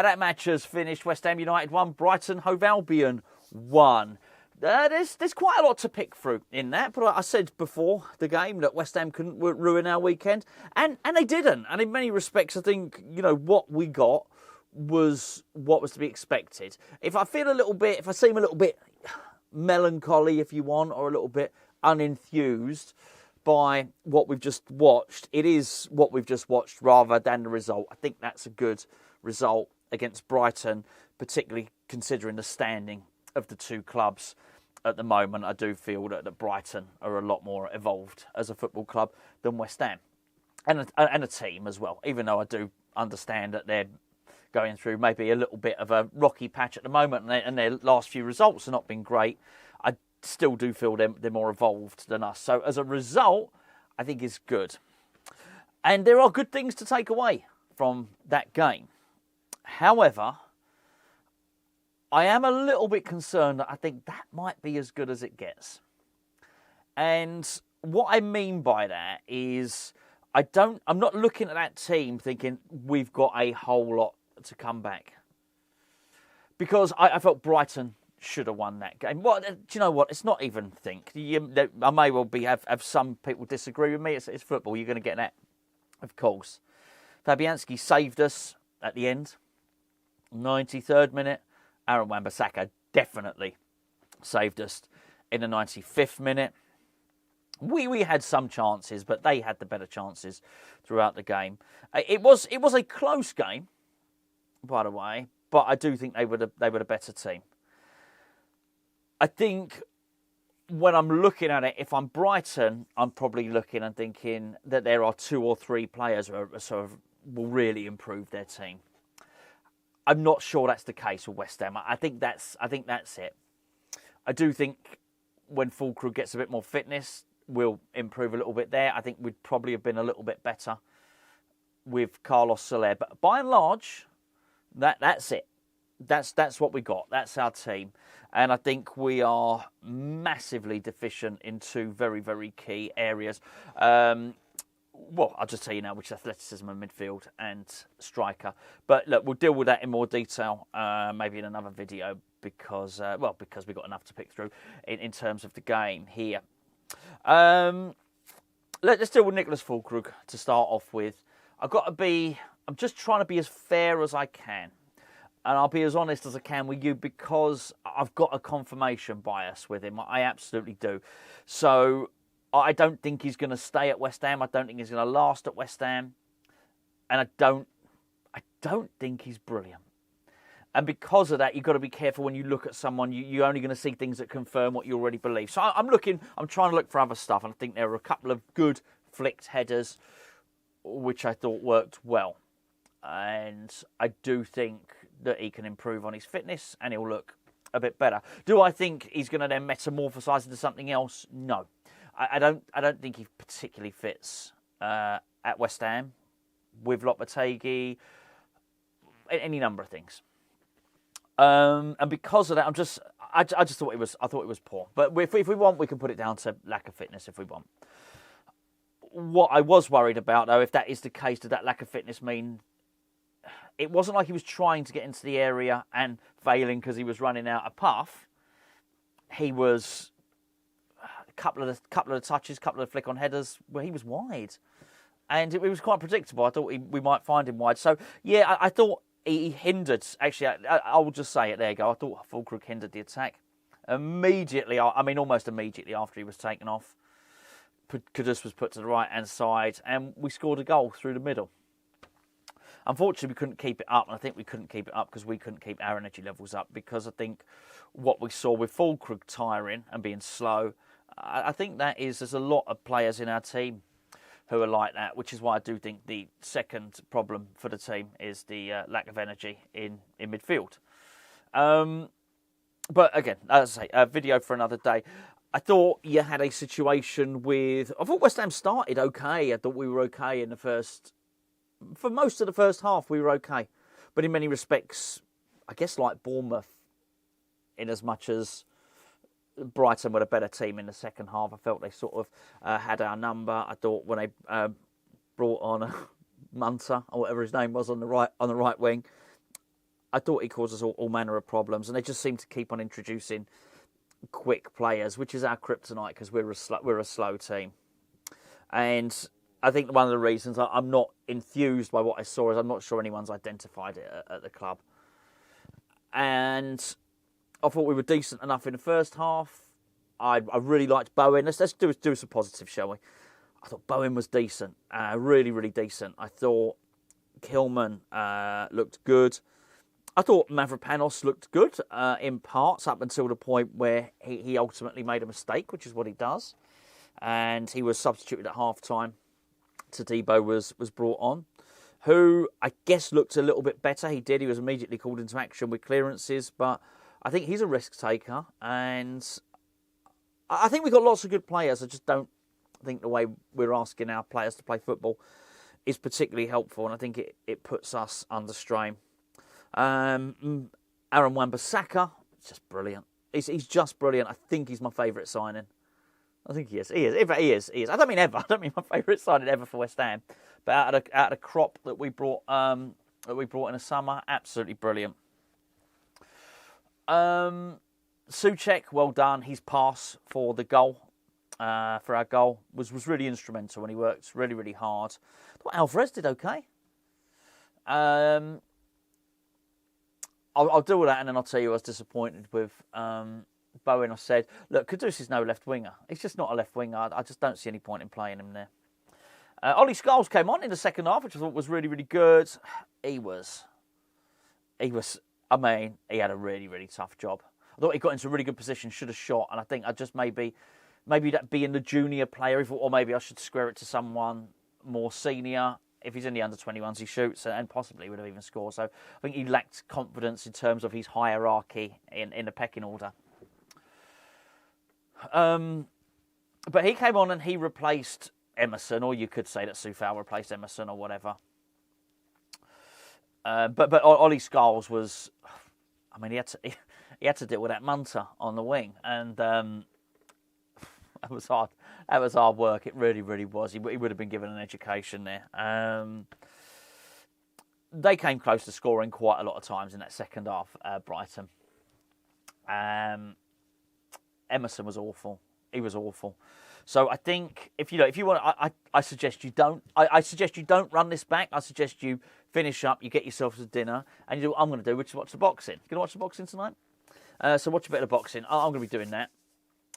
That match has finished. West Ham United 1, Brighton Hove Albion 1. There's quite a lot to pick through in that, but I said before the game that West Ham couldn't ruin our weekend, and they didn't. And in many respects, I think what we got was what was to be expected. If I seem a little bit melancholy, if you want, or a little bit unenthused by what we've just watched, it is what we've just watched rather than the result. I think that's a good result against Brighton, particularly considering the standing of the two clubs at the moment. I do feel that Brighton are a lot more evolved as a football club than West Ham, and a team as well, even though I do understand that they're going through maybe a little bit of a rocky patch at the moment, and their last few results have not been great. I still do feel they're more evolved than us. So as a result, I think it's good. And there are good things to take away from that game. However, I am a little bit concerned that I think that might be as good as it gets. And what I mean by that is I'm not looking at that team thinking we've got a whole lot to come back. Because I felt Brighton should have won that game. Well, do you know what? It's not even think. I may well have some people disagree with me. It's football. You're going to get that, of course. Fabianski saved us at the end. 93rd minute. Wan-Bissaka definitely saved us in the 95th minute. We had some chances, but they had the better chances throughout the game. It was a close game, by the way, but I do think they were a better team. I think when I'm looking at it, if I'm Brighton, I'm probably looking and thinking that there are 2 or 3 players who will really improve their team. I'm not sure that's the case with West Ham. I think that's it. I do think when Füllkrug gets a bit more fitness, we'll improve a little bit there. I think we'd probably have been a little bit better with Carlos Soler. But by and large, that's it. That's what we got. That's our team. And I think we are massively deficient in 2 very, very key areas. Well, I'll just tell you now, which is athleticism and midfield and striker. But look, we'll deal with that in more detail, maybe in another video, because we've got enough to pick through in terms of the game here. Let's deal with Nicholas Füllkrug to start off with. I'm just trying to be as fair as I can. And I'll be as honest as I can with you because I've got a confirmation bias with him. I absolutely do. So I don't think he's going to stay at West Ham. I don't think he's going to last at West Ham. And I don't think he's brilliant. And because of that, you've got to be careful when you look at someone. You're only going to see things that confirm what you already believe. So I'm trying to look for other stuff. And I think there were a couple of good flicked headers, which I thought worked well. And I do think that he can improve on his fitness and he'll look a bit better. Do I think he's going to then metamorphosize into something else? No. I don't think he particularly fits at West Ham with Lopetegui, any number of things. And because of that, I just thought it was poor. But if we want, we can put it down to lack of fitness if we want. What I was worried about, though, if that is the case, did that lack of fitness mean it wasn't like he was trying to get into the area and failing because he was running out a path? He was a couple of the touches, couple of flick on headers where he was wide, and it was quite predictable. I thought we might find him wide. So yeah, I thought he hindered. Actually, I will just say it. There you go. I thought Füllkrug hindered the attack immediately. I mean, almost immediately after he was taken off. Kudus was put to the right-hand side, and we scored a goal through the middle. Unfortunately, we couldn't keep it up, and I think we couldn't keep it up because we couldn't keep our energy levels up, because I think what we saw with Füllkrug tiring and being slow, I think there's a lot of players in our team who are like that, which is why I do think the second problem for the team is the lack of energy in midfield. But again, as I say, a video for another day. I thought you had a situation with... I thought West Ham started okay. I thought we were okay in the first... For most of the first half, we were okay. But in many respects, I guess like Bournemouth, in as much as Brighton were a better team in the second half, I felt they sort of had our number. I thought when they brought on Munter, or whatever his name was, on the right wing, I thought he caused us all manner of problems, and they just seem to keep on introducing quick players, which is our kryptonite because we're a slow team. And I think one of the reasons I'm not enthused by what I saw is I'm not sure anyone's identified it at the club. And I thought we were decent enough in the first half. I really liked Bowen. Let's do some positive, shall we? I thought Bowen was decent, really, really decent. I thought Kilman looked good. I thought Mavropanos looked good in parts up until the point where he ultimately made a mistake, which is what he does. And he was substituted at half-time. Todibo was brought on, who I guess looked a little bit better. He did. He was immediately called into action with clearances, but I think he's a risk taker. And I think we've got lots of good players. I just don't think the way we're asking our players to play football is particularly helpful, and I think it puts us under strain. Aaron Wan-Bissaka, just brilliant. He's just brilliant. I think he's my favourite signing. I think he is. He is. I don't mean ever. I don't mean my favourite signing ever for West Ham. But out of the crop that we brought in the summer, absolutely brilliant. Soucek, well done. His pass for the goal, for our goal, was really instrumental, and he worked really, really hard. I thought Alvarez did okay. I'll deal with that, and then I'll tell you I was disappointed with Bowen. I said, look, Kudus is no left winger. He's just not a left winger. I just don't see any point in playing him there. Ollie Scholes came on in the second half, which I thought was really, really good. He had a really, really tough job. I thought he got into a really good position, should have shot, and I think I just maybe that being the junior player, or maybe I should square it to someone more senior. If he's in the under-21s, he shoots, and possibly would have even scored. So I think he lacked confidence in terms of his hierarchy in the pecking order. But he came on and he replaced Emerson, or you could say that Soufal replaced Emerson or whatever. But Ollie Scholes was, I mean, he had to deal with that Munter on the wing, and that was hard. That was hard work. It really, really was. He would have been given an education there. They came close to scoring quite a lot of times in that second half. Brighton. Emerson was awful. He was awful. So I think if you want, I suggest you don't. I suggest you don't run this back. I suggest you finish up. You get yourself to dinner, and you do what I'm going to do, which is watch the boxing. You going to watch the boxing tonight? So watch a bit of boxing. I'm going to be doing that.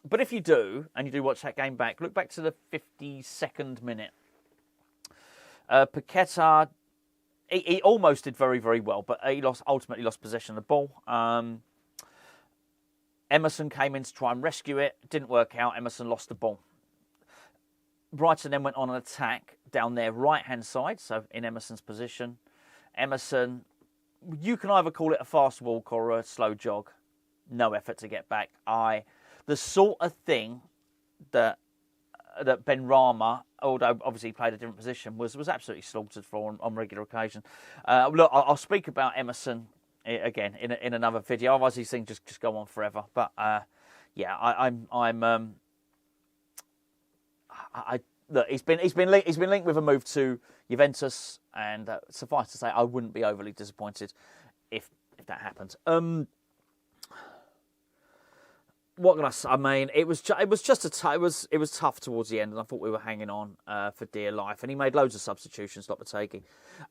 But if you do, and you do watch that game back, look back to the 52nd minute. Paqueta, he almost did very, very well, but he ultimately lost possession of the ball. Emerson came in to try and rescue it. Didn't work out. Emerson lost the ball. Brighton then went on an attack down their right-hand side, so in Emerson's position. Emerson, you can either call it a fast walk or a slow jog. No effort to get back. The sort of thing that Benrahma, although obviously he played a different position, was absolutely slaughtered for on regular occasion. Look, I'll speak about Emerson again in another video. Otherwise, these things just go on forever. But look, he's been linked with a move to Juventus, and suffice to say, I wouldn't be overly disappointed if that happened. What can I say? I mean, it was tough towards the end, and I thought we were hanging on for dear life. And he made loads of substitutions, Lopetegui,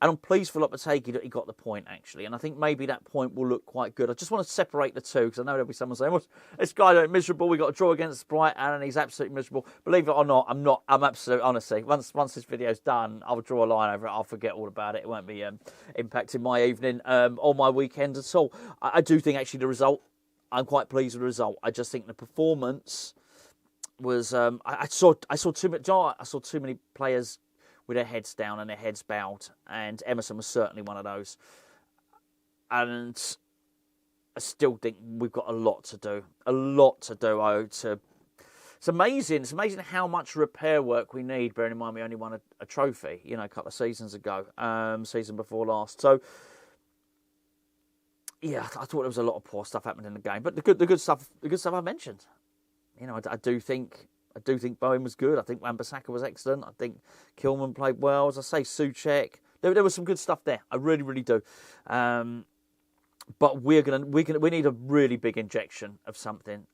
and I'm pleased for Lopetegui that he got the point actually. And I think maybe that point will look quite good. I just want to separate the two because I know there'll be someone saying, "Well, this guy miserable. We got a draw against Brighton, and he's absolutely miserable." Believe it or not, I'm not. I'm absolutely honestly. Once this video's done, I'll draw a line over it. I'll forget all about it. It won't be impacting my evening or my weekend at all. I do think actually the result. I'm quite pleased with the result. I just think the performance was. I saw too much. I saw too many players with their heads down and their heads bowed, and Emerson was certainly one of those. And I still think we've got a lot to do. It's amazing. It's amazing how much repair work we need. Bearing in mind we only won a trophy, a couple of seasons ago, season before last. So. Yeah, I thought there was a lot of poor stuff happening in the game, but the good stuff I mentioned. I do think Bowen was good. I think Wan-Bissaka was excellent. I think Kilman played well. As I say, Soucek. There was some good stuff there. I really, really do. But we need a really big injection of something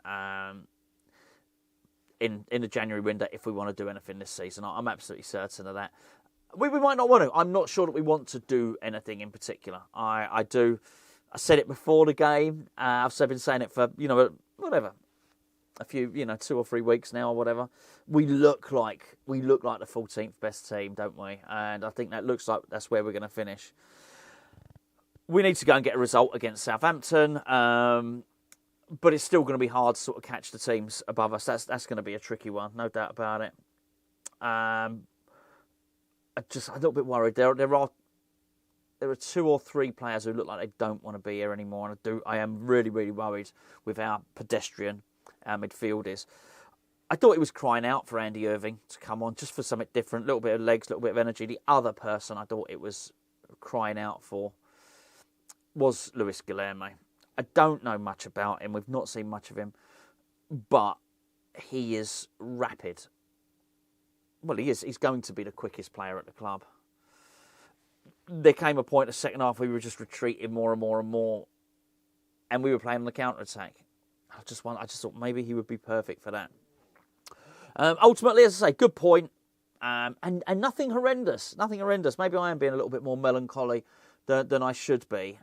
in the January window if we want to do anything this season. I'm absolutely certain of that. We might not want to. I'm not sure that we want to do anything in particular. I do. I said it before the game. I've been saying it for whatever, a few 2 or 3 weeks now or whatever. We look like the 14th best team, don't we? And I think that looks like that's where we're going to finish. We need to go and get a result against Southampton, but it's still going to be hard to sort of catch the teams above us. That's going to be a tricky one, no doubt about it. I'm just a little bit worried. There are 2 or 3 players who look like they don't want to be here anymore, and I am really, really worried with our pedestrian midfielders. I thought he was crying out for Andy Irving to come on just for something different, a little bit of legs, a little bit of energy. The other person I thought it was crying out for was Luis Guilherme. I don't know much about him. We've not seen much of him, but he is rapid. Well, he is. He's going to be the quickest player at the club. There came a point in the second half we were just retreating more and more and more, and we were playing on the counter-attack. I just thought maybe he would be perfect for that. Ultimately, as I say, good point, and nothing horrendous. Nothing horrendous. Maybe I am being a little bit more melancholy than I should be.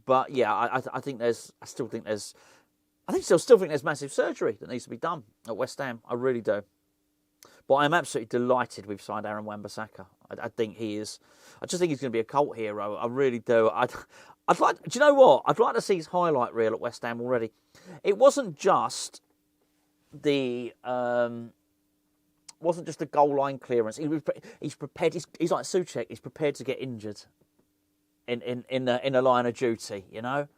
But yeah, I still think there's massive surgery that needs to be done at West Ham. I really do. But I'm absolutely delighted we've signed Aaron Wan-Bissaka. I think he is. I just think he's going to be a cult hero. I really do. I'd like. Do you know what? I'd like to see his highlight reel at West Ham already. It wasn't just the goal line clearance. He's prepared. He's like Soucek. He's prepared to get injured in a line of duty. You know,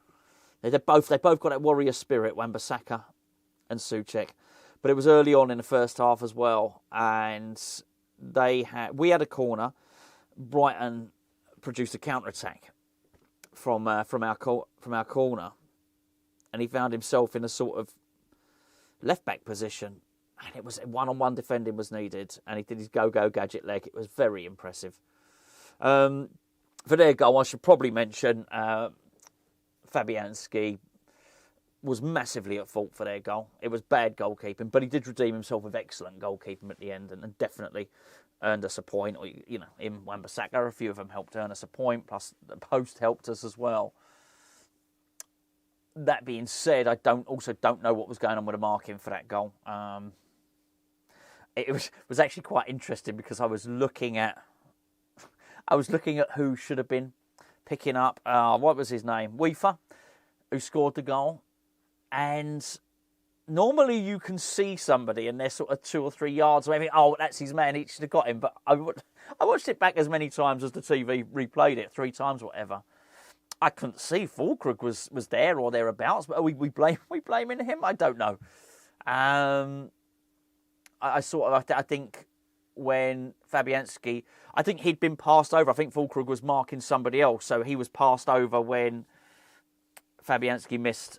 they both got that warrior spirit. Wan-Bissaka and Soucek. But it was early on in the first half as well, and we had a corner. Brighton produced a counter attack from our corner, and he found himself in a sort of left back position, and it was 1-on-1 defending was needed, and he did his go gadget leg. It was very impressive. For their goal, I should probably mention Fabianski was massively at fault for their goal. It was bad goalkeeping, but he did redeem himself with excellent goalkeeping at the end, and definitely earned us a point. Or, in Wan-Bissaka, a few of them helped earn us a point, plus the post helped us as well. That being said, I don't know what was going on with the marking for that goal. It was actually quite interesting because I was looking at who should have been picking up. What was his name? Wieffer, who scored the goal. And normally you can see somebody and they're sort of 2 or 3 yards away. Oh, that's his man. He should have got him. But I watched it back as many times as the TV replayed it, 3 times or whatever. I couldn't see Füllkrug was there or thereabouts. But are we blaming him? I don't know. I think when Fabianski, I think he'd been passed over. I think Füllkrug was marking somebody else, so he was passed over when Fabianski missed.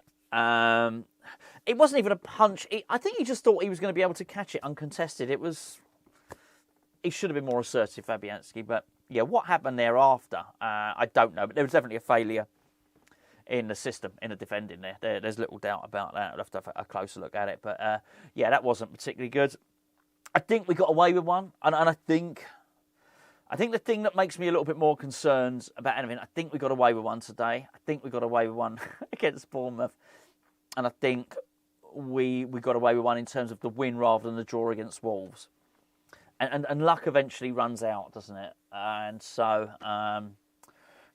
It wasn't even a punch. I think he just thought he was going to be able to catch it uncontested. He should have been more assertive, Fabianski. But yeah, what happened thereafter, I don't know. But there was definitely a failure in the system, in the defending there. There's little doubt about that. I'll have to have a closer look at it. But yeah, that wasn't particularly good. I think we got away with one. And I think the thing that makes me a little bit more concerned about anything, I think we got away with one today. I think we got away with one against Bournemouth. And I think we got away with one in terms of the win rather than the draw against Wolves. And luck eventually runs out, doesn't it? And so,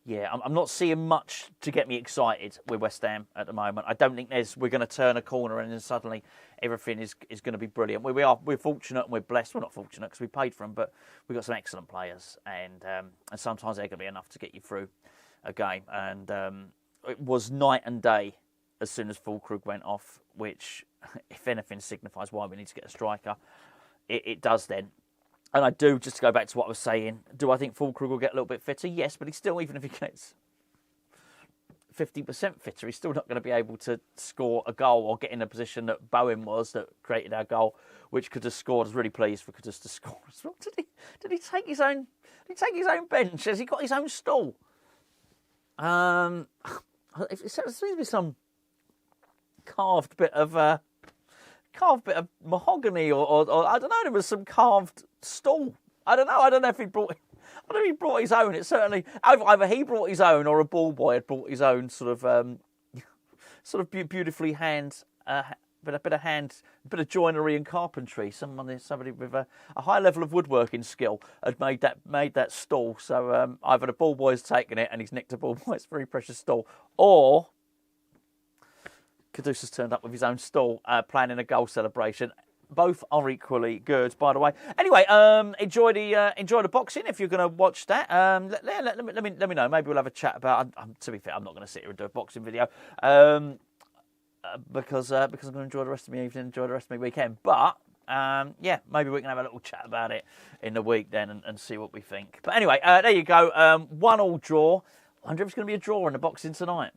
yeah, I'm not seeing much to get me excited with West Ham at the moment. I don't think we're going to turn a corner and then suddenly everything is going to be brilliant. We're fortunate and we're blessed. We're not fortunate because we paid for them, but we've got some excellent players, and sometimes they're going to be enough to get you through a game. And it was night and day as soon as Füllkrug went off, which, if anything, signifies why we need to get a striker. It does then. And I do, just to go back to what I was saying, do I think Füllkrug will get a little bit fitter? Yes, but he's still, even if he gets 50% fitter, he's still not going to be able to score a goal or get in a position that Bowen was, that created our goal, which Kudus scored. I was really pleased for Kudus to score as well. Did he take his own bench? Has he got his own stall? It seems to be some carved bit of mahogany, or I don't know. There was some carved stool. I don't know if he brought. I don't know if he brought his own. It's certainly either he brought his own or a ball boy had brought his own sort of beautifully bit of joinery and carpentry. Somebody with a high level of woodworking skill had made that stall. So either the ball boy's taken it and he's nicked a ball boy's very precious stall, or Kudus has turned up with his own stall, planning a goal celebration. Both are equally good, by the way. Anyway, enjoy the boxing if you're going to watch that. Let me know. Maybe we'll have a chat about. To be fair, I'm not going to sit here and do a boxing video because I'm going to enjoy the rest of my evening, enjoy the rest of my weekend. But maybe we can have a little chat about it in the week then and see what we think. But anyway, there you go. 1-1 draw. I wonder if it's going to be a draw in the boxing tonight.